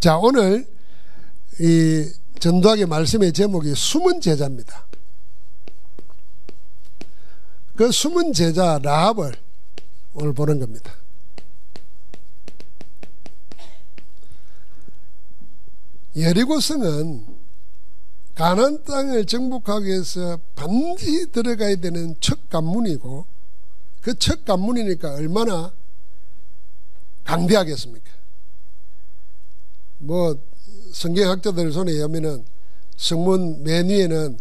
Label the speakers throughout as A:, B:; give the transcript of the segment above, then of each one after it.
A: 자, 오늘 이 전도하기 말씀의 제목이 숨은 제자입니다. 그 숨은 제자 라합을 오늘 보는 겁니다. 여리고성은 가나안 땅을 정복하기 위해서 반드시 들어가야 되는 첫 관문이고, 그 첫 관문이니까 얼마나 강대하겠습니까? 뭐 성경학자들 손에 의하면은 성문 맨 위에는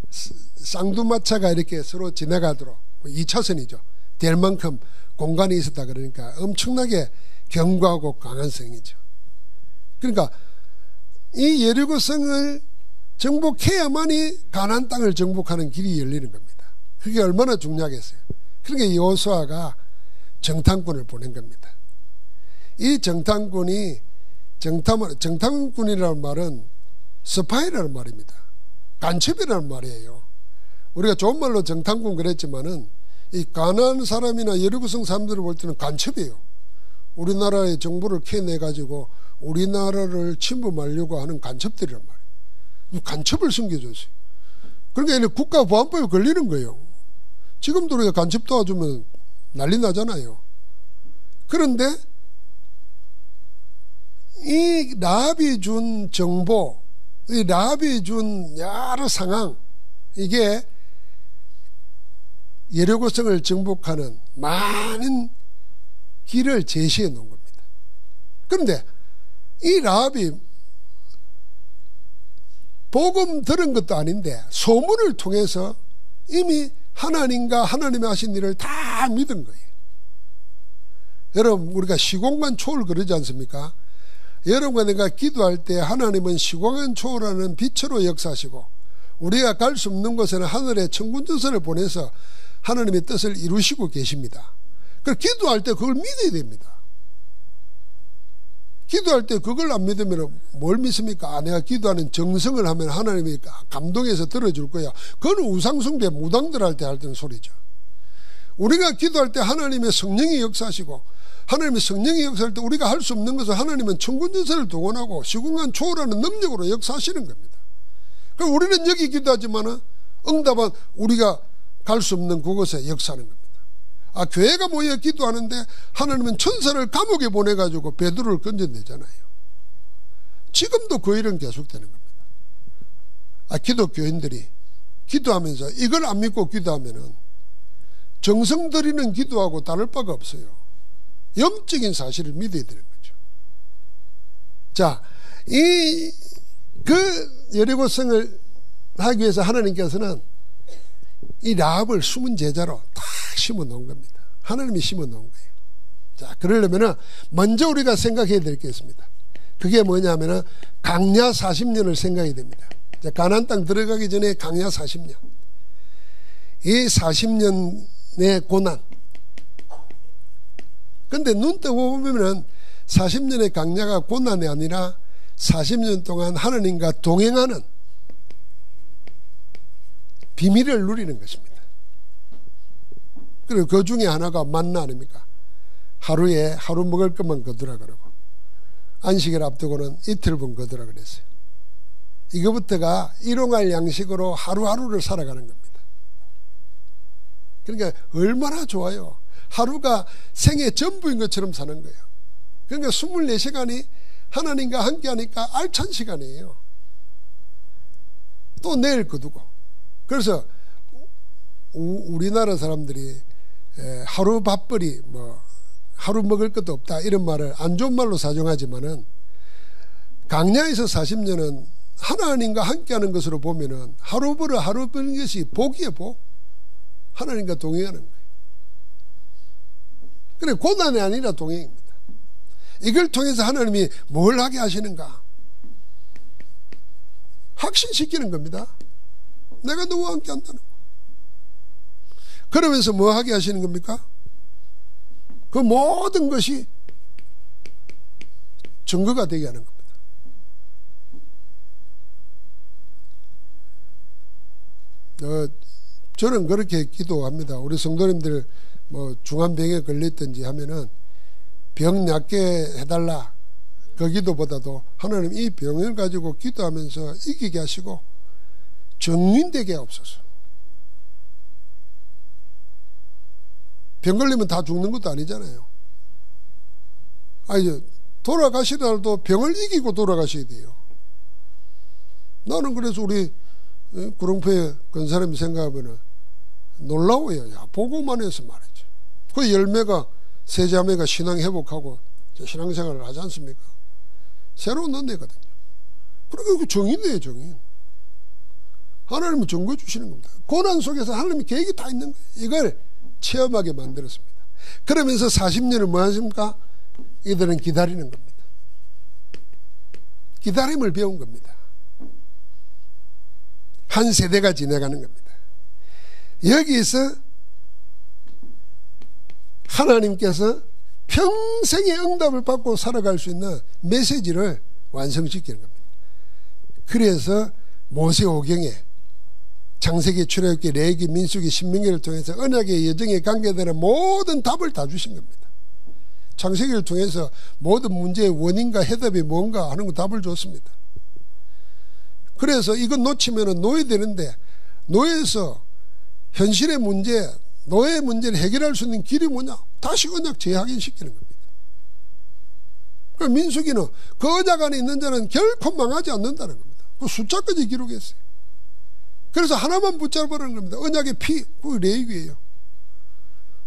A: 쌍두마차가 이렇게 서로 지나가도록 2차선이죠. 될 만큼 공간이 있었다 그러니까 엄청나게 견고하고 강한 성이죠. 그러니까 이 여리고성을 정복해야만이 가나안 땅을 정복하는 길이 열리는 겁니다. 그게 얼마나 중요하겠어요. 그러니까 여호수아가 정탐꾼을 보낸 겁니다. 이 정탐꾼이 정탐꾼이라는 말은 스파이라는 말입니다. 간첩이라는 말이에요. 우리가 좋은 말로 정탐꾼 그랬지만은 이 가나안 사람이나 여리고성 사람들을 볼 때는 간첩이에요. 우리나라의 정보를 캐내 가지고 우리나라를 침범하려고 하는 간첩들이란 말이에요. 간첩을 숨겨줬어요. 그러니까 국가보안법에 걸리는 거예요. 지금도 우리가 간첩 도와주면 난리 나잖아요. 그런데 이 라합이 준 정보, 이 라합이 준 여러 상황, 이게 여리고성을 정복하는 많은 길을 제시해 놓은 겁니다. 그런데 이 라합이 복음 들은 것도 아닌데 소문을 통해서 이미 하나님과 하나님이 하신 일을 다 믿은 거예요. 여러분, 우리가 시공간 초월 그러지 않습니까? 여러분과 내가 기도할 때 하나님은 시공간 초월하는 빛으로 역사하시고, 우리가 갈 수 없는 곳에는 하늘에 천군전선을 보내서 하나님의 뜻을 이루시고 계십니다. 그래서 기도할 때 그걸 믿어야 됩니다. 기도할 때 그걸 안 믿으면 뭘 믿습니까? 내가 기도하는 정성을 하면 하나님이 감동해서 들어줄 거야. 그건 우상숭배 무당들 할 때 하는 소리죠. 우리가 기도할 때 하나님의 성령이 역사하시고, 하나님의 성령이 역사할 때 우리가 할 수 없는 것을 하나님은 천군전선을 동원하고 시공간 초월하는 능력으로 역사하시는 겁니다. 그럼 우리는 여기 기도하지만 응답은 우리가 갈 수 없는 그곳에 역사하는 겁니다. 교회가 모여 기도하는데 하나님은 천사를 감옥에 보내가지고 베드로를 건져내잖아요. 지금도 그 일은 계속되는 겁니다. 기독교인들이 기도하면서 이걸 안 믿고 기도하면은 정성 들이는 기도하고 다를 바가 없어요. 영적인 사실을 믿어야 되는 거죠. 자, 그 여리고성을 하기 위해서 하나님께서는 이 라합을 숨은 제자로 딱 심어 놓은 겁니다. 하나님이 심어 놓은 거예요. 자, 그러려면은 먼저 우리가 생각해야 될 게 있습니다. 그게 뭐냐면은 강야 40년을 생각해야 됩니다. 자, 가나안 땅 들어가기 전에 강야 40년. 이 40년의 고난. 근데 눈 뜨고 보면은 40년의 강야가 고난이 아니라 40년 동안 하나님과 동행하는 비밀을 누리는 것입니다. 그리고 그 중에 하나가 만나 아닙니까? 하루에 하루 먹을 것만 거두라 그러고, 안식일 앞두고는 이틀분 거두라 그랬어요. 이거부터가 일용할 양식으로 하루하루를 살아가는 겁니다. 그러니까 얼마나 좋아요. 하루가 생애 전부인 것처럼 사는 거예요. 그러니까 24시간이 하나님과 함께 하니까 알찬 시간이에요. 또 내일 거두고. 그래서 우리나라 사람들이 하루 밥벌이 하루 먹을 것도 없다 이런 말을 안 좋은 말로 사용하지만은, 강야에서 40년은 하나님과 함께하는 것으로 보면은 하루 벌어 하루 버는 것이 복이에요. 복. 하나님과 동행하는 거예요. 그래, 고난이 아니라 동행입니다. 이걸 통해서 하나님이 뭘 하게 하시는가? 확신시키는 겁니다. 내가 너와 함께 한다는 거. 그러면서 뭐 하게 하시는 겁니까? 그 모든 것이 증거가 되게 하는 겁니다. 저는 그렇게 기도합니다. 우리 성도님들 중환병에 걸렸든지 하면은 병 낫게 해달라 그 기도보다도 하나님 이 병을 가지고 기도하면서 이기게 하시고 정인되게 하옵소서. 병 걸리면 다 죽는 것도 아니잖아요. 아니, 돌아가시더라도 병을 이기고 돌아가셔야 돼요. 나는 그래서 우리 구릉포에 건 사람이 생각하면 놀라워요. 야, 보고만 해서 말이죠. 그 열매가 세 자매가 신앙 회복하고 신앙생활을 하지 않습니까? 새로운 은혜거든요. 그러니까 그 정인이에요, 정인. 하나님이 정거해 주시는 겁니다. 고난 속에서 하나님의 계획이 다 있는 거예요. 이걸 체험하게 만들었습니다. 그러면서 40년을 뭐 하십니까? 이들은 기다리는 겁니다. 기다림을 배운 겁니다. 한 세대가 지나가는 겁니다. 여기서 하나님께서 평생의 응답을 받고 살아갈 수 있는 메시지를 완성시키는 겁니다. 그래서 모세오경에 창세기, 출애굽기, 레위기, 민수기, 신명기를 통해서 언약의 여정에 관계되는 모든 답을 다 주신 겁니다. 창세기를 통해서 모든 문제의 원인과 해답이 뭔가 하는 거 답을 줬습니다. 그래서 이건 놓치면 노예되는데, 노예에서 현실의 문제, 노예의 문제를 해결할 수 있는 길이 뭐냐? 다시 언약 재확인시키는 겁니다. 그러니까 민수기는 그 언약 안에 있는 자는 결코 망하지 않는다는 겁니다. 그 숫자까지 기록했어요. 그래서 하나만 붙잡으라는 겁니다. 언약의 피, 그 레위기예요.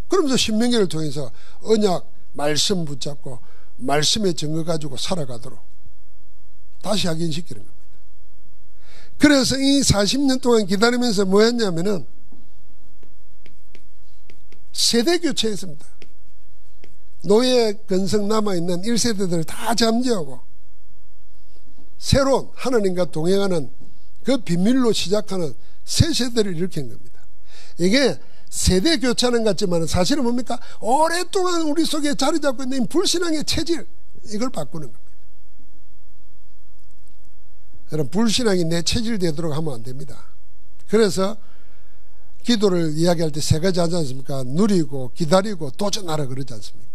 A: 그러면서 신명기를 통해서 언약 말씀 붙잡고 말씀의 증거 가지고 살아가도록 다시 확인시키는 겁니다. 그래서 이 40년 동안 기다리면서 뭐 했냐면은 세대 교체했습니다. 노예 근성 남아있는 1세대들을 다 잠재우고 새로운 하나님과 동행하는 그 비밀로 시작하는 새 세대를 일으킨 겁니다. 이게 세대 교체하는 것 같지만 사실은 뭡니까? 오랫동안 우리 속에 자리 잡고 있는 불신앙의 체질, 이걸 바꾸는 겁니다. 여러분, 불신앙이 내 체질 되도록 하면 안 됩니다. 그래서 기도를 이야기할 때 세 가지 하지 않습니까? 누리고 기다리고 도전하라 그러지 않습니까?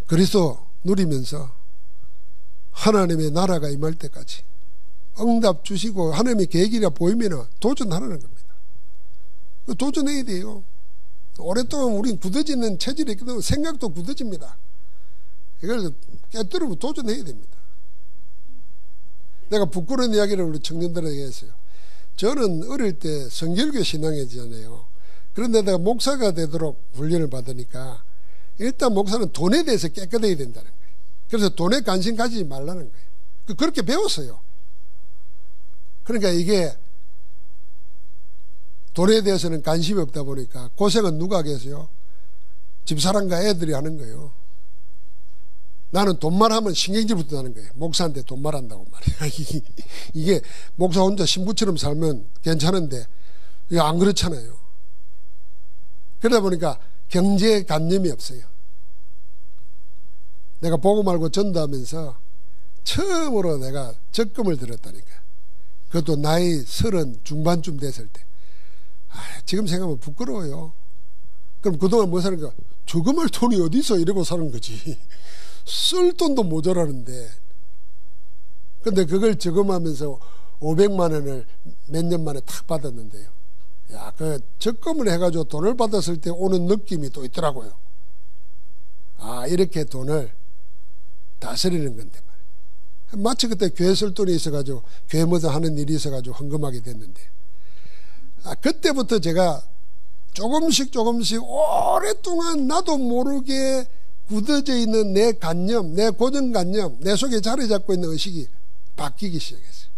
A: 그리스도 누리면서 하나님의 나라가 임할 때까지 응답 주시고 하나님의 계획이라 보이면 도전하라는 겁니다. 도전해야 돼요. 오랫동안 우린 굳어지는 체질이 있기 때문에 생각도 굳어집니다. 이걸 깨뜨리고 도전해야 됩니다. 내가 부끄러운 이야기를 우리 청년들에게 했어요. 저는 어릴 때 성결교 신앙이잖아요. 그런데 내가 목사가 되도록 훈련을 받으니까 일단 목사는 돈에 대해서 깨끗해야 된다는 거예요. 그래서 돈에 관심 가지지 말라는 거예요. 그렇게 배웠어요. 그러니까 이게 돈에 대해서는 관심이 없다 보니까 고생은 누가 하겠어요? 집사람과 애들이 하는 거예요. 나는 돈만 하면 신경질부터 나는 거예요. 목사한테 돈만 한다고 말이야. 이게 목사 혼자 신부처럼 살면 괜찮은데 이게 안 그렇잖아요. 그러다 보니까 경제관념이 없어요. 내가 보고 말고 전도하면서 처음으로 내가 적금을 들었다니까. 그것도 나이 30 중반쯤 됐을 때. 지금 생각하면 부끄러워요. 그럼 그동안 뭐 사는 거야? 저금할 돈이 어디 있어? 이러고 사는 거지. 쓸 돈도 모자라는데. 근데 그걸 저금하면서 500만 원을 몇 년 만에 탁 받았는데요. 야, 그 적금을 해가지고 돈을 받았을 때 오는 느낌이 또 있더라고요. 아, 이렇게 돈을 다스리는 건데 말이에요. 마치 그때 교회 쓸 돈이 있어가지고 교회마다 하는 일이 있어가지고 헌금하게 됐는데, 그때부터 제가 조금씩 오랫동안 나도 모르게 굳어져 있는 내 관념, 내 고정관념, 내 속에 자리 잡고 있는 의식이 바뀌기 시작했어요.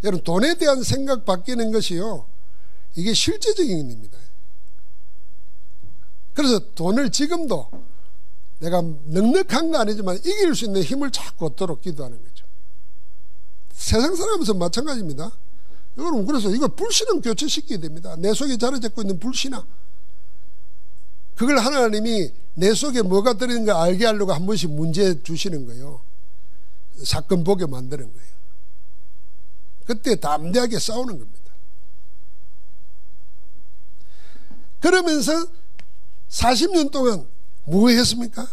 A: 여러분, 돈에 대한 생각 바뀌는 것이요, 이게 실제적인 일입니다. 그래서 돈을 지금도 내가 넉넉한 거 아니지만 이길 수 있는 힘을 자꾸 얻도록 기도하는 거죠. 세상 살아가면서 마찬가지입니다. 여러분, 그래서 이거 불신앙 교체시켜야 됩니다. 내 속에 자리 잡고 있는 불신앙, 그걸 하나님이 내 속에 뭐가 들어있는가 알게 하려고 한 번씩 문제 주시는 거예요. 사건 보게 만드는 거예요. 그때 담대하게 싸우는 겁니다. 그러면서 40년 동안 뭐 했습니까?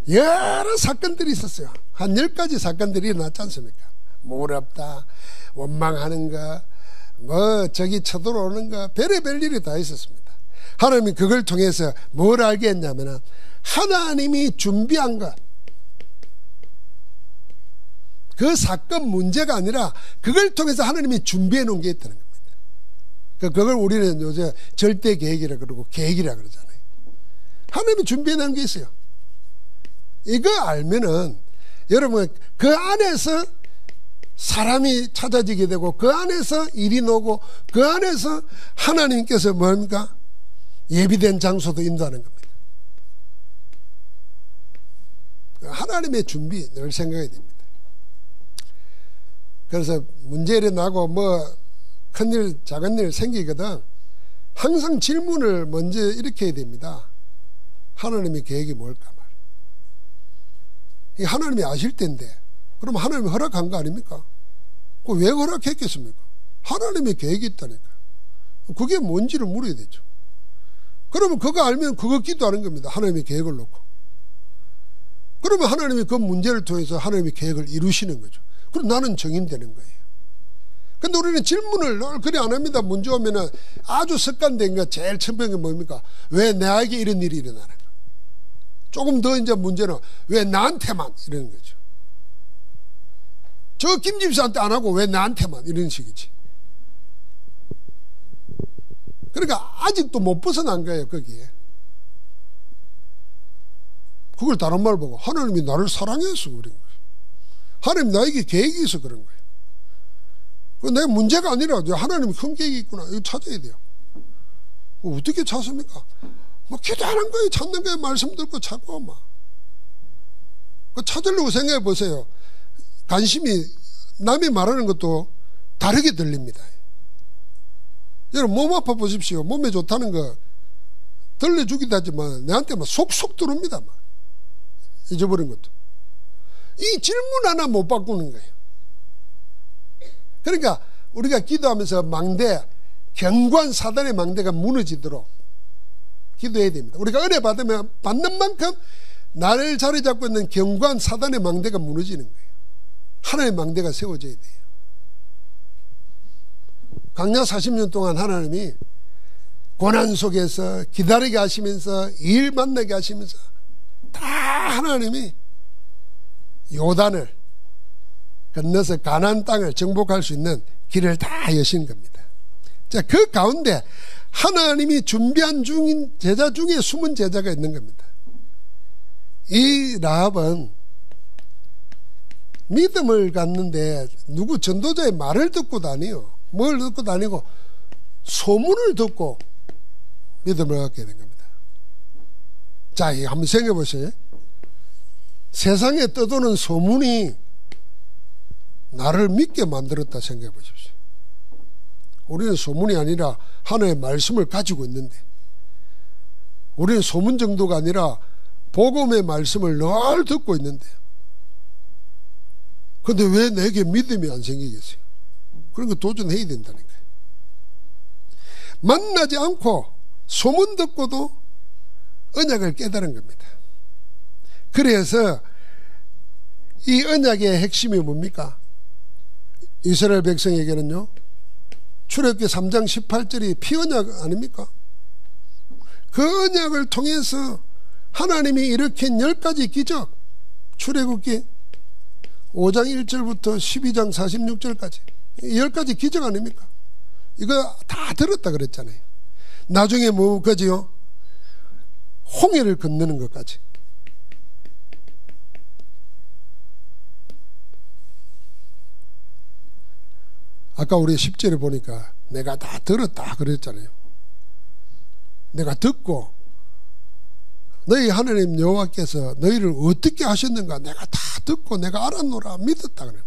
A: 여러 사건들이 있었어요. 한 10가지 사건들이 일어났지 않습니까? 무렵다, 원망하는 거, 뭐 저기 쳐들어오는 거, 별의별 일이 다 있었습니다. 하나님이 그걸 통해서 뭘 알게 했냐면 하나님이 준비한 것, 그 사건 문제가 아니라 그걸 통해서 하나님이 준비해 놓은 게 있다는 겁니다. 그걸 우리는 요새 절대 계획이라 그러고 계획이라 그러잖아요. 하나님이 준비해 놓은 게 있어요. 이거 알면은 여러분 그 안에서 사람이 찾아지게 되고 그 안에서 일이 나오고 그 안에서 하나님께서 뭡니까? 예비된 장소도 인도하는 겁니다. 하나님의 준비 늘 생각해야 됩니다. 그래서 문제를 나고 뭐 큰일 작은 일 생기거든 항상 질문을 먼저 이렇게 해야 됩니다. 하나님의 계획이 뭘까 말이야. 하나님이 아실 텐데 그럼 하나님이 허락한 거 아닙니까? 왜 허락했겠습니까? 하나님의 계획이 있다니까. 그게 뭔지를 물어야 되죠. 그러면 그거 알면 그거 기도하는 겁니다. 하나님의 계획을 놓고. 그러면 하나님이 그 문제를 통해서 하나님의 계획을 이루시는 거죠. 그럼 나는 정인되는 거예요. 근데 우리는 질문을 늘 그리 안 합니다. 문제 오면은 아주 습관된 거 제일 처음인 게 뭡니까? 왜 나에게 이런 일이 일어나는 거? 조금 더 이제 문제는 왜 나한테만 이러는 거죠. 저 김 집사한테 안 하고 왜 나한테만 이런 식이지. 그러니까 아직도 못 벗어난 거예요. 거기에. 그걸 다른 말 보고 하나님이 나를 사랑해서 그런 거예요. 하나님 나에게 계획이 있어 그런 거예요. 내 문제가 아니라 하나님이 큰 계획이 있구나. 이거 찾아야 돼요. 어떻게 찾습니까? 뭐 기도하는 거예요. 찾는 거예요. 말씀 듣고 찾고 막. 찾으려고 생각해 보세요. 관심이 남이 말하는 것도 다르게 들립니다. 여러분 몸 아파 보십시오. 몸에 좋다는 거 들려주기도 하지만 내한테 막 속속 들어옵니다. 막. 잊어버린 것도. 이 질문 하나 못 바꾸는 거예요. 그러니까 우리가 기도하면서 망대, 견고한 사단의 망대가 무너지도록 기도해야 됩니다. 우리가 은혜 받으면 받는 만큼 나를 자리 잡고 있는 견고한 사단의 망대가 무너지는 거예요. 하나님의 망대가 세워져야 돼요. 광야 40년 동안 하나님이 고난 속에서 기다리게 하시면서 일 만나게 하시면서 다 하나님이 요단을 건너서 가나안 땅을 정복할 수 있는 길을 다 여신 겁니다. 자, 그 가운데 하나님이 준비한 중인 제자 중에 숨은 제자가 있는 겁니다. 이 라합은 믿음을 갖는데 누구 전도자의 말을 듣고 다니요. 뭘 듣고 다니고 소문을 듣고 믿음을 갖게 된 겁니다. 자, 이거 한번 생각해 보세요. 세상에 떠도는 소문이 나를 믿게 만들었다 생각해 보십시오. 우리는 소문이 아니라 하나님의 말씀을 가지고 있는데 우리는 소문 정도가 아니라 복음의 말씀을 늘 듣고 있는데 근데 왜 내게 믿음이 안 생기겠어요? 그런 거 도전해야 된다니까요. 만나지 않고 소문 듣고도 언약을 깨달은 겁니다. 그래서 이 언약의 핵심이 뭡니까? 이스라엘 백성에게는요, 출애굽기 3장 18절이 피언약 아닙니까? 그 언약을 통해서 하나님이 일으킨 10가지 기적, 출애굽기 5장 1절부터 12장 46절까지 10가지 기적 아닙니까? 이거 다 들었다 그랬잖아요. 나중에 뭐까지요? 홍해를 건너는 것까지. 아까 우리 10절에 보니까 내가 다 들었다 그랬잖아요. 내가 듣고 너희 하나님 여호와께서 너희를 어떻게 하셨는가 내가 다 듣고 내가 알았노라 믿었다 그래요.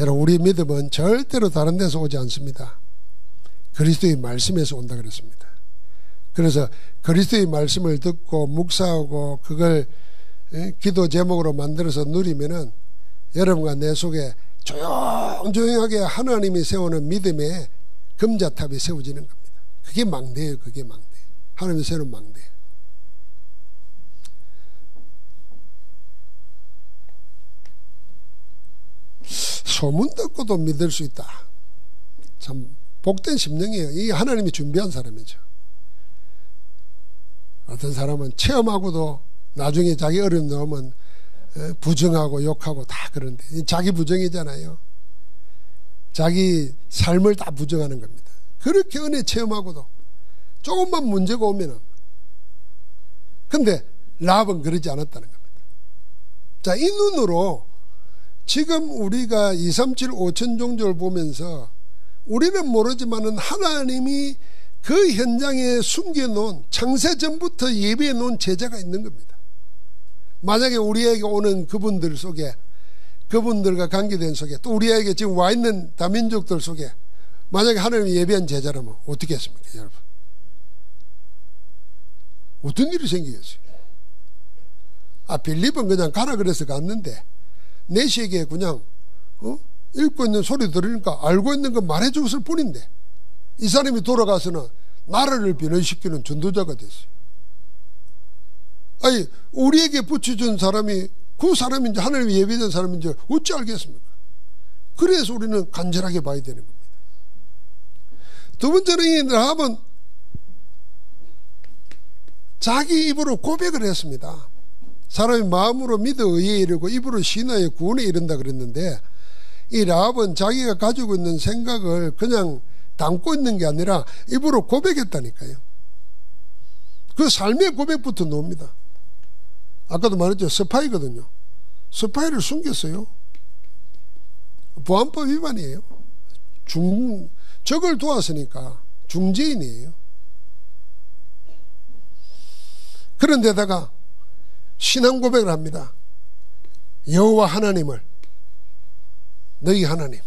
A: 여러분, 우리 믿음은 절대로 다른 데서 오지 않습니다. 그리스도의 말씀에서 온다 그랬습니다. 그래서 그리스도의 말씀을 듣고 묵상하고 그걸 기도 제목으로 만들어서 누리면은 여러분과 내 속에 조용조용하게 하나님이 세우는 믿음의 금자탑이 세워지는 겁니다. 그게 망대예요. 그게 망대. 하나님이 세우는 망대. 소문 듣고도 믿을 수 있다. 참 복된 심령이에요. 이 하나님이 준비한 사람이죠. 어떤 사람은 체험하고도 나중에 자기 어려움 나오면 부정하고 욕하고 다 그런데 자기 부정이잖아요. 자기 삶을 다 부정하는 겁니다. 그렇게 은혜 체험하고도 조금만 문제가 오면은, 근데 라합은 그러지 않았다는 겁니다. 자, 이 눈으로 지금 우리가 237 5천 종족을 보면서 우리는 모르지만은 하나님이 그 현장에 숨겨놓은, 창세전부터 예비해 놓은 제자가 있는 겁니다. 만약에 우리에게 오는 그분들 속에, 그분들과 관계된 속에, 또 우리에게 지금 와 있는 다민족들 속에 만약에 하나님이 예비한 제자라면 어떻게 했습니까, 여러분? 어떤 일이 생기겠어요? 빌립은 그냥 가라 그래서 갔는데 내시에게 그냥 읽고 있는 소리 들으니까 알고 있는 거 말해 줬을 뿐인데 이 사람이 돌아가서는 나라를 변화시키는 전도자가 됐어요. 아니, 우리에게 붙여준 사람이 그 사람인지 하나님이 예비된 사람인지 어찌 알겠습니까? 그래서 우리는 간절하게 봐야 되는 겁니다. 두 번째는 이 라합은 자기 입으로 고백을 했습니다. 사람이 마음으로 믿어 의에 이르고 입으로 신하여 구원에 이른다 그랬는데, 이 라합은 자기가 가지고 있는 생각을 그냥 담고 있는 게 아니라 입으로 고백했다니까요. 그 삶의 고백부터 나옵니다. 아까도 말했죠. 스파이거든요. 스파이를 숨겼어요. 보안법 위반이에요. 적을 도왔으니까 중재인이에요. 그런데다가 신앙 고백을 합니다. 여호와 하나님을, 너희 하나님,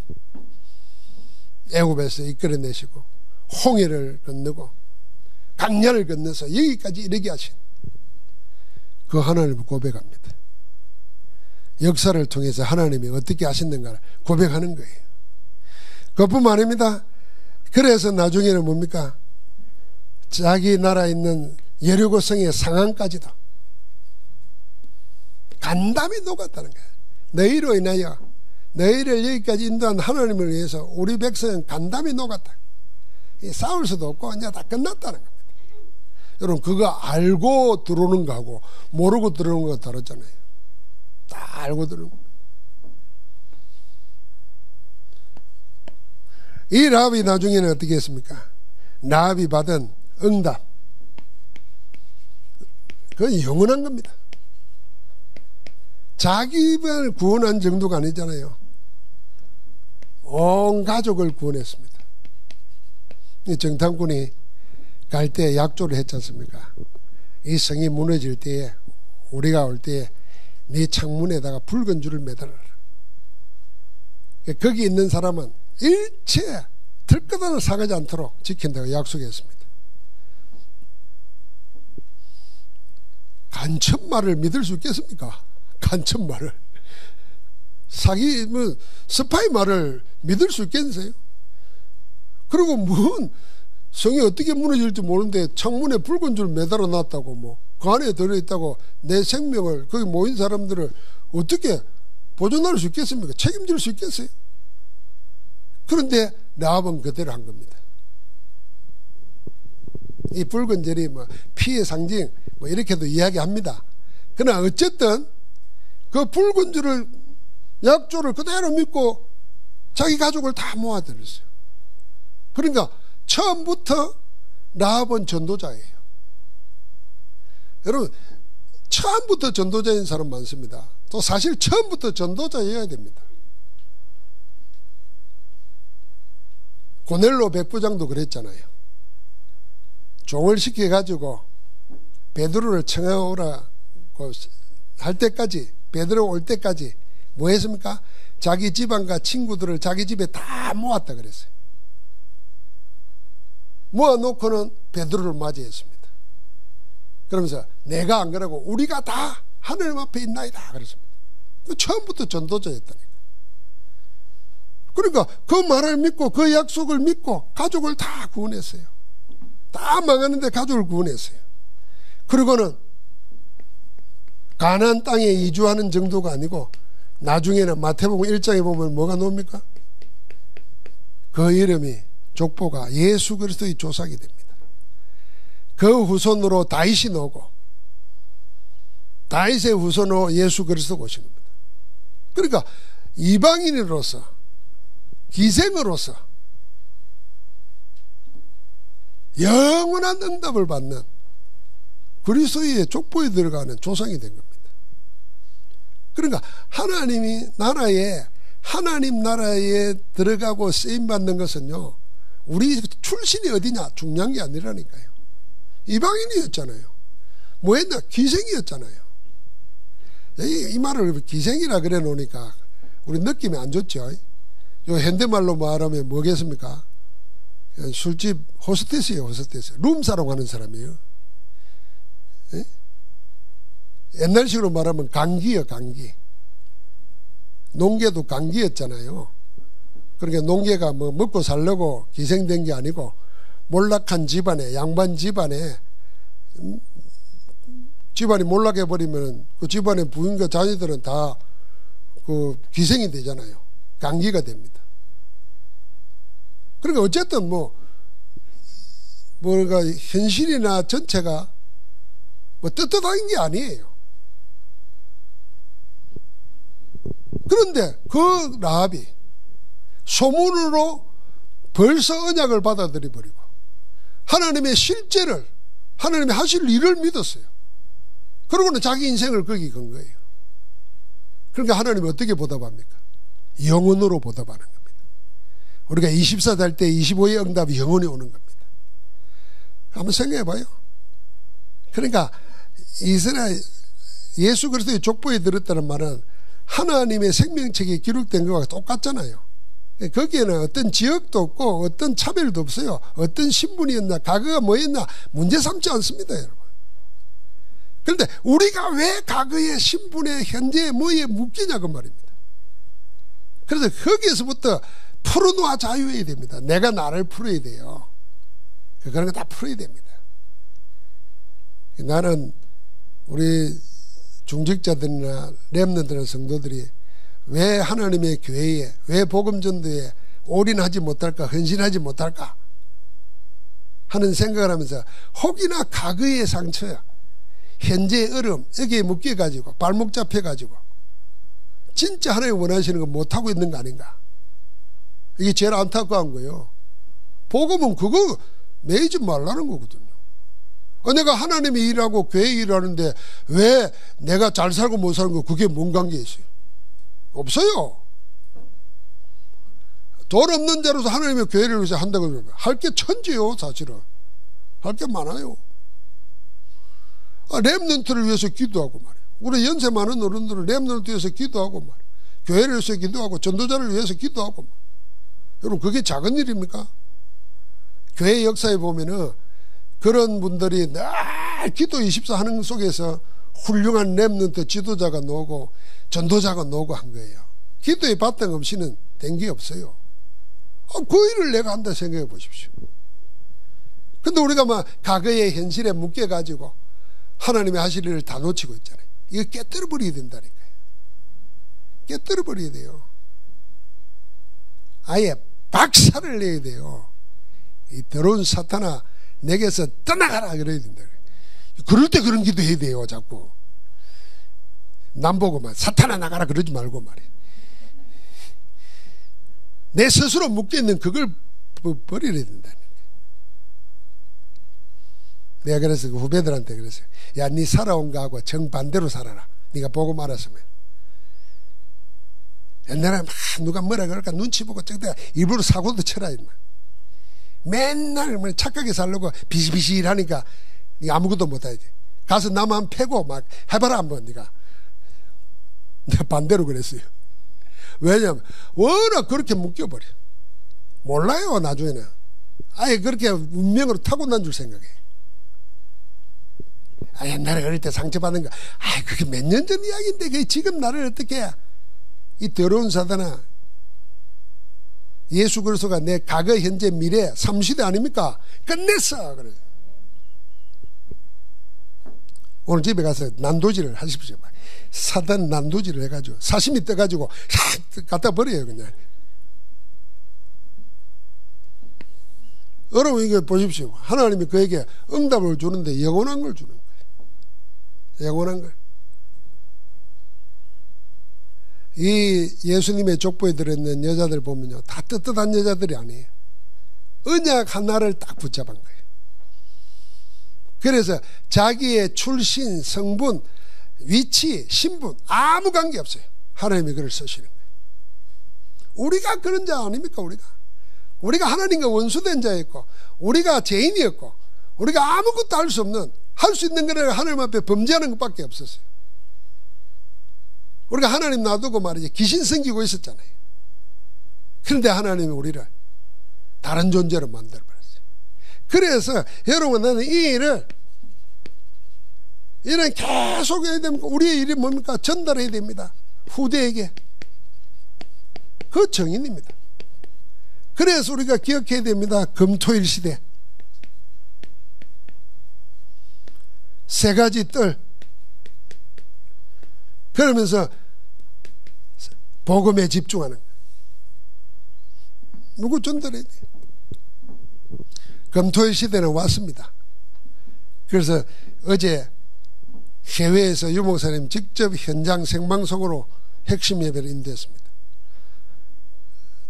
A: 애굽에서 이끌어내시고 홍해를 건너고 강야를 건너서 여기까지 이르게 하신 그 하나님을 고백합니다. 역사를 통해서 하나님이 어떻게 하셨는가를 고백하는 거예요. 그것뿐만 아닙니다. 그래서 나중에는 뭡니까? 자기 나라에 있는 여리고성의 상황까지도 간담이 녹았다는 거예요. 너희로 인하여 너희를 여기까지 인도한 하나님을 위해서 우리 백성은 간담이 녹았다. 싸울 수도 없고 이제 다 끝났다는 겁니다. 여러분, 그거 알고 들어오는 거하고 모르고 들어오는 거 다르잖아요. 다 알고 들어오는 겁니다. 이 라합이 나중에는 어떻게 했습니까? 라합이 받은 응답, 그건 영원한 겁니다. 자기를 구원한 정도가 아니잖아요. 온 가족을 구원했습니다. 정탐꾼이 갈 때 약조를 했지 않습니까? 이 성이 무너질 때에, 우리가 올 때에 네 창문에다가 붉은 줄을 매달아라. 거기 있는 사람은 일체 들꺼다는 사가지 않도록 지킨다고 약속했습니다. 간첩말을 믿을 수 있겠습니까? 간첩말을, 사기, 스파이 말을 믿을 수 있겠어요? 그리고 성이 어떻게 무너질지 모르는데 창문에 붉은 줄 매달아 놨다고, 그 안에 들어있다고 내 생명을, 거기 모인 사람들을 어떻게 보존할 수 있겠습니까? 책임질 수 있겠어요? 그런데 라합은 그대로 한 겁니다. 이 붉은 줄이 피의 상징 이렇게도 이야기합니다. 그러나 어쨌든 그 붉은 줄을, 약조를 그대로 믿고 자기 가족을 다 모아들었어요. 그러니까 처음부터 라합은 전도자예요. 여러분, 처음부터 전도자인 사람 많습니다. 또 사실 처음부터 전도자여야 됩니다. 고넬로 백부장도 그랬잖아요. 종을 시켜가지고 베드로를 청하오라고 할 때까지, 베드로 올 때까지 뭐 했습니까? 자기 집안과 친구들을 자기 집에 다 모았다 그랬어요. 모아놓고는 베드로를 맞이했습니다. 그러면서 내가 안 그러고 우리가 다 하나님 앞에 있나이다 그랬습니다. 처음부터 전도자였다니까. 그러니까 그 말을 믿고 그 약속을 믿고 가족을 다 구원했어요. 다 망하는데 가족을 구원했어요. 그리고는 가나안 땅에 이주하는 정도가 아니고 나중에는 마태복음 1장에 보면 뭐가 나옵니까? 그 이름이 족보가 예수 그리스도의 조상이 됩니다. 그 후손으로 다윗이 나오고 다윗의 후손으로 예수 그리스도가 오신 겁니다. 그러니까 이방인으로서 기생으로서 영원한 응답을 받는 그리스도의 족보에 들어가는 조상이 된 겁니다. 그러니까 하나님 나라에 들어가고 쓰임받는 것은요, 우리 출신이 어디냐 중요한 게 아니라니까요. 이방인이었잖아요. 뭐 했나? 기생이었잖아요. 이 말을 기생이라 그래 놓으니까 우리 느낌이 안 좋죠. 요 현대말로 말하면 뭐겠습니까? 술집 호스테스예요. 호스테스. 룸사롱 하는 사람이에요. 예? 옛날식으로 말하면 강기요. 강기. 농계도 강기였잖아요. 그러니까 농계가 뭐 먹고 살려고 기생된 게 아니고 몰락한 집안에, 양반 집안에 집안이 몰락해버리면 그 집안의 부인과 자녀들은 다 그 기생이 되잖아요. 강기가 됩니다. 그러니까 어쨌든 뭐가 현실이나 전체가 뭐 떳떳한 게 아니에요. 그런데 그 라합이 소문으로 벌써 언약을 받아들여 버리고 하나님의 실제를, 하나님이 하실 일을 믿었어요. 그러고는 자기 인생을 거기 건 거예요. 그러니까 하나님이 어떻게 보답합니까? 영혼으로 보답하는 겁니다. 우리가 24 할 때 25의 응답이 영혼이 오는 겁니다. 한번 생각해 봐요. 그러니까 이스라엘 예수 그리스도의 족보에 들었다는 말은 하나님의 생명책에 기록된 것과 똑같잖아요. 거기에는 어떤 지역도 없고 어떤 차별도 없어요. 어떤 신분이었나 과거가 뭐였나 문제 삼지 않습니다, 여러분. 그런데 우리가 왜 과거의 신분에 현재의 뭐에 묶이냐 그 말입니다. 그래서 거기에서부터 풀어놓아 자유해야 됩니다. 내가 나를 풀어야 돼요. 그런 거 다 풀어야 됩니다. 나는 우리 중직자들이나 렘넌트나 성도들이 왜 하나님의 교회에, 왜 복음전도에 올인하지 못할까, 헌신하지 못할까 하는 생각을 하면서 혹이나 과거의 상처야, 현재의 얼음 여기에 묶여가지고 발목 잡혀가지고 진짜 하나님 원하시는 거 못하고 있는 거 아닌가. 이게 제일 안타까운 거예요. 복음은 그거 매이지 말라는 거거든요. 내가 하나님이 일하고 교회 일하는데 왜 내가 잘 살고 못 사는 거 그게 뭔 관계 있어요? 없어요. 돈 없는 자로서 하나님의 교회를 위해서 한다고 그러면 할 게 천지요. 사실은 할 게 많아요. 렘넌트를 위해서 기도하고 말이에요. 우리 연세 많은 어른들은 렘넌트 위해서 기도하고 말이에요. 교회를 위해서 기도하고 전도자를 위해서 기도하고 말이에요. 여러분 그게 작은 일입니까? 교회 역사에 보면은 그런 분들이 늘 기도 24 하는 속에서 훌륭한 렘넌트 지도자가 나오고 전도자가 나오고 한 거예요. 기도의 바탕 없이는 된 게 없어요. 그 일을 내가 한다 생각해 보십시오. 근데 우리가 막 과거의 현실에 묶여가지고 하나님의 하실 일을 다 놓치고 있잖아요. 이거 깨뜨려 버려야 된다니까요. 깨뜨려 버려야 돼요. 아예 박살을 내야 돼요. 이 더러운 사탄아 내게서 떠나가라 그래야 된다. 그럴 때 그런 기도 해야 돼요. 자꾸 남 보고만 사탄아 나가라 그러지 말고 말이에요. 내 스스로 묶여있는 그걸 버려야 된다는 거예요. 내가 그래서 그 후배들한테 그랬어요. 야, 니 살아온 거하고 정반대로 살아라. 네가 보고 말았으면. 옛날에 막 누가 뭐라 그럴까 눈치 보고 저기다가 일부러 사고도 쳐라. 맨날 착하게 살려고 비실비실하니까 네가 아무것도 못하지. 가서 남 한 패고 막 해봐라 한번 네가. 내가 반대로 그랬어요. 왜냐면 워낙 그렇게 묶여버려. 몰라요 나중에는. 아예 그렇게 운명으로 타고난 줄 생각해. 옛날에 어릴 때 상처받은 거 그게 몇 년 전 이야기인데 그게 지금 나를 어떻게 해. 이 더러운 사단아, 예수 그리스도가 내 과거 현재 미래 3시대 아닙니까? 끝냈어. 그래. 오늘 집에 가서 난도질을 하십시오. 사단 난도질을 해가지고 사시미 떠가지고 샥 갖다 버려요 그냥. 여러분 이거 보십시오. 하나님이 그에게 응답을 주는데 영원한 걸 주는 거예요. 영원한 걸. 이 예수님의 족보에 들어있는 여자들 보면요, 다 떳떳한 여자들이 아니에요. 언약 하나를 딱 붙잡은 거예요. 그래서 자기의 출신, 성분, 위치, 신분 아무 관계 없어요. 하나님이 그를 쓰시는 거예요. 우리가 그런 자 아닙니까? 우리가 하나님과 원수된 자였고, 우리가 죄인이었고, 우리가 아무것도 할 수 없는, 할 수 있는 거를 하나님 앞에 범죄하는 것밖에 없었어요. 우리가 하나님 놔두고 말이지 귀신 섬기고 있었잖아요. 그런데 하나님이 우리를 다른 존재로 만들어버렸어요. 그래서 여러분, 나는 이 일은 계속 해야 됩니다. 우리의 일이 뭡니까? 전달해야 됩니다. 후대에게. 그 정인입니다. 그래서 우리가 기억해야 됩니다. 금토일 시대. 세 가지 뜰. 그러면서 복음에 집중하는 거예요. 누구 전달해야 돼요? 금토일 시대는 왔습니다. 그래서 어제 해외에서 유 목사님 직접 현장 생방송으로 핵심 예배를 인도했습니다.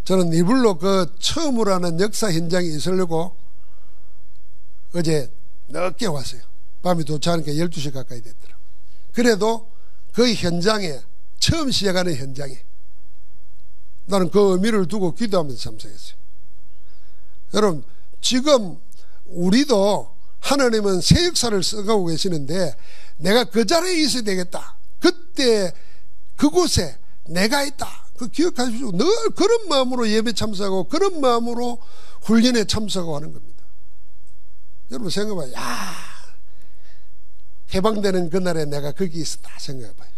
A: 저는 일부러 그 처음으로 하는 역사 현장에 있으려고 어제 늦게 왔어요. 밤에 도착하니까 12시 가까이 됐더라고요. 그래도 그 현장에, 처음 시작하는 현장에 나는 그 의미를 두고 기도하면서 참석했어요. 여러분, 지금 우리도 하나님은 새 역사를 써가고 계시는데 내가 그 자리에 있어야 되겠다. 그때 그곳에 내가 있다. 그 기억하십시오. 늘 그런 마음으로 예배 참석하고 그런 마음으로 훈련에 참석하고 하는 겁니다. 여러분 생각해봐요. 야, 해방되는 그날에 내가 거기 있었다 생각해봐요.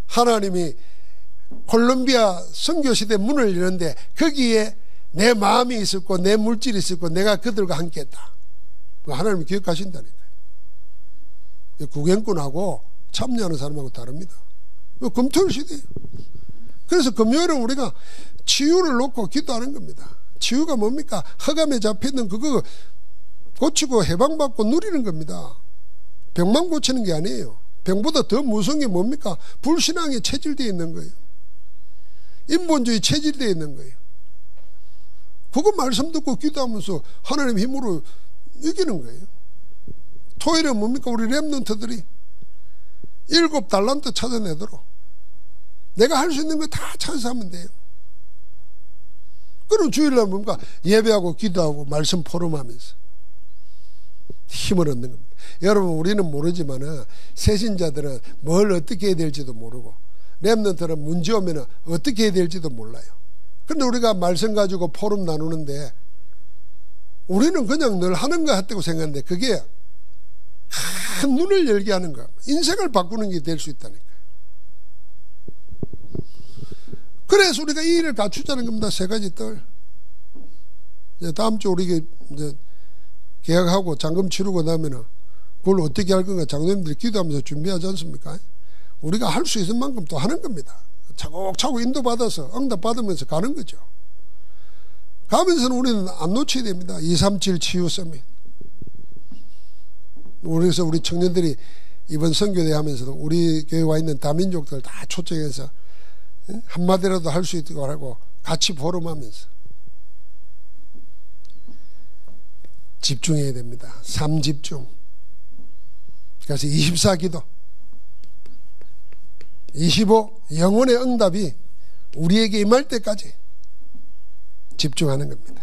A: 하나님이 콜롬비아 선교시대 문을 여는데 거기에 내 마음이 있었고 내 물질이 있었고 내가 그들과 함께 했다. 하나님이 기억하신다니까요. 구경꾼하고 참여하는 사람하고 다릅니다. 금토일 시대예요. 그래서 금요일은 우리가 치유를 놓고 기도하는 겁니다. 치유가 뭡니까? 흑암에 잡혀있는 그거 고치고 해방받고 누리는 겁니다. 병만 고치는 게 아니에요. 병보다 더 무서운 게 뭡니까? 불신앙에 체질되어 있는 거예요. 인본주의 체질되어 있는 거예요. 그거 말씀 듣고 기도하면서 하나님 힘으로 이기는 거예요. 토요일은 뭡니까? 우리 렘넌트들이 7달란트 찾아내도록 내가 할 수 있는 거 다 찾아서 하면 돼요. 그럼 주일날 뭡니까? 예배하고 기도하고 말씀 포럼하면서 힘을 얻는 겁니다. 여러분, 우리는 모르지만은 새신자들은 뭘 어떻게 해야 될지도 모르고 렘넌트는 문제 오면 어떻게 해야 될지도 몰라요. 그런데 우리가 말씀 가지고 포럼 나누는데 우리는 그냥 늘 하는 거 같다고 생각하는데 그게 큰 눈을 열게 하는 거야. 인생을 바꾸는 게 될 수 있다니까. 그래서 우리가 이 일을 갖추자는 겁니다. 세 가지 뜰. 이제 다음 주 우리 이제 계약하고 잔금 치르고 나면은 그걸 어떻게 할 건가 장로님들이 기도하면서 준비하지 않습니까? 우리가 할 수 있을 만큼 또 하는 겁니다. 차곡차곡 인도받아서 응답받으면서 가는 거죠. 가면서는 우리는 안 놓쳐야 됩니다. 237 치유 서밋. 그래서 우리 청년들이 이번 선교대 하면서도 우리 교회에 와 있는 다민족들 다 초청해서 한마디라도 할 수 있도록 하고 같이 포럼하면서 집중해야 됩니다. 3집중. 그래서 24기도 25 영혼의 응답이 우리에게 임할 때까지 집중하는 겁니다.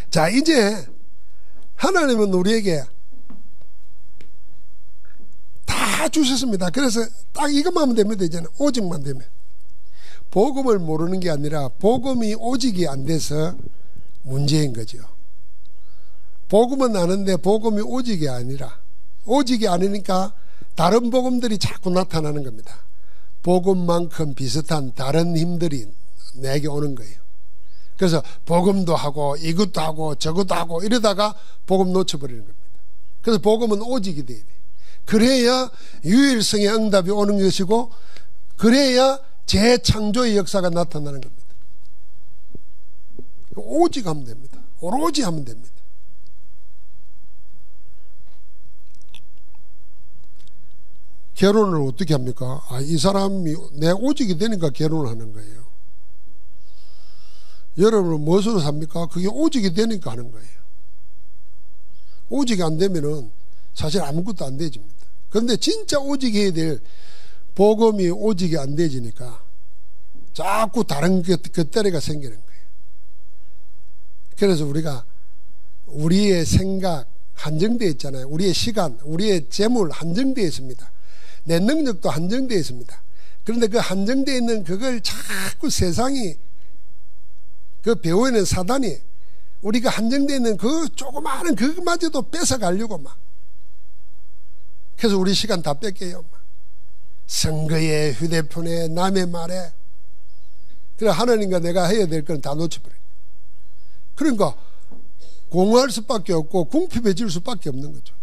A: 자, 이제 하나님은 우리에게 다 주셨습니다. 그래서 딱 이것만 하면 됩니다. 이제는 오직만 되면. 복음을 모르는 게 아니라 복음이 오직이 안 돼서 문제인 거죠. 복음은 아는데 복음이 오직이 아니라, 오직이 아니니까 다른 복음들이 자꾸 나타나는 겁니다. 복음만큼 비슷한 다른 힘들이 내게 오는 거예요. 그래서 복음도 하고 이것도 하고 저것도 하고 이러다가 복음 놓쳐버리는 겁니다. 그래서 복음은 오직이 돼야 돼요. 그래야 유일성의 응답이 오는 것이고, 그래야 재창조의 역사가 나타나는 겁니다. 오직 하면 됩니다. 오로지 하면 됩니다. 결혼을 어떻게 합니까? 이 사람이 내 오직이 되니까 결혼을 하는 거예요. 여러분은 무엇으로 삽니까? 그게 오직이 되니까 하는 거예요. 오직이 안 되면은 사실 아무것도 안 되집니다. 그런데 진짜 오직해야 될 복음이 오직이 안 되지니까 자꾸 다른 곁다리가 생기는 거예요. 그래서 우리가 우리의 생각 한정되어 있잖아요. 우리의 시간, 우리의 재물 한정되어 있습니다. 내 능력도 한정되어 있습니다. 그런데 그 한정되어 있는 그걸 자꾸 세상이, 그 배후에는 사단이 우리가 한정되어 있는 그 조그마한 그것마저도 뺏어가려고 막. 그래서 우리 시간 다 뺏겨요. 막. 선거에, 휴대폰에, 남의 말에. 그래 하나님과 내가 해야 될 건 다 놓쳐버려요. 그러니까 공허할 수밖에 없고 궁핍해질 수밖에 없는 거죠.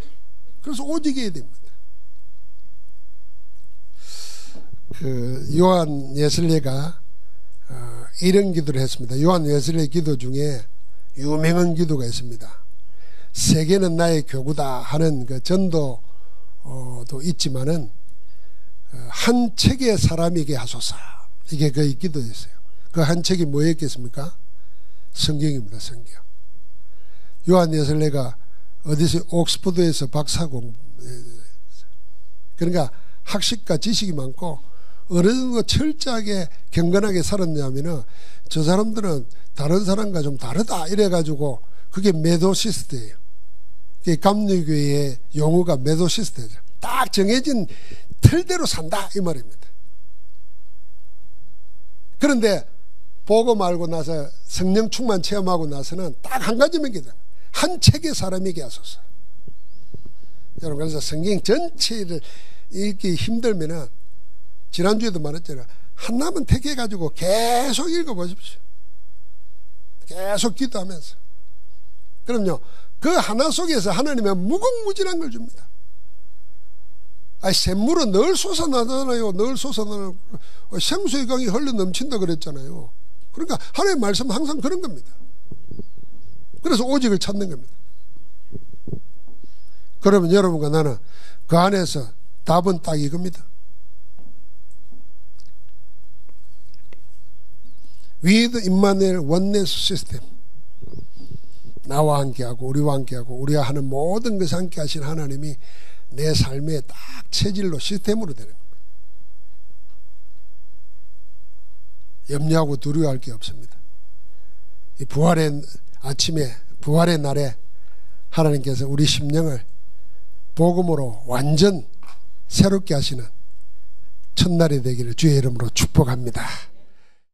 A: 그래서 오직해야 됩니다. 요한 예슬레가 이런 기도를 했습니다. 요한 예슬레 기도 중에 유명한 기도가 있습니다. 세계는 나의 교구다 하는 그 전도도 있지만은 한 책의 사람에게 하소서, 이게 그 기도였어요. 그 한 책이 뭐였겠습니까? 성경입니다. 성경. 요한 예슬레가 어디서 옥스퍼드에서 박사 공부, 그러니까 학식과 지식이 많고 어느 정도 철저하게 경건하게 살았냐면은 저 사람들은 다른 사람과 좀 다르다 이래가지고 그게 메도시스트예요. 그게 감리교회의 용어가 메도시스트예요. 딱 정해진 틀대로 산다 이 말입니다. 그런데 보고 말고 나서 성령 충만 체험하고 나서는 딱 한 가지만 기도해요. 한 책의 사람에게 하소서. 여러분, 그래서 성경 전체를 읽기 힘들면은 지난주에도 말했잖아요. 하나만 택해가지고 계속 읽어보십시오. 계속 기도하면서. 그럼요, 그 하나 속에서 하나님은 무궁무진한 걸 줍니다. 샘물은 늘 솟아나잖아요. 늘 솟아나고 생수의 강이 흘러 넘친다 그랬잖아요. 그러니까 하나님의 말씀은 항상 그런 겁니다. 그래서 오직을 찾는 겁니다. 그러면 여러분과 나는 그 안에서 답은 딱 이겁니다. With Immanuel Oneness System, 나와 함께하고 우리와 함께하고 우리가 하는 모든 것을 함께 하신 하나님이 내 삶의 딱 체질로 시스템으로 되는 겁니다. 염려하고 두려워할 게 없습니다. 이 부활의 아침에, 부활의 날에 하나님께서 우리 심령을 복음으로 완전 새롭게 하시는 첫날이 되기를 주의 이름으로 축복합니다.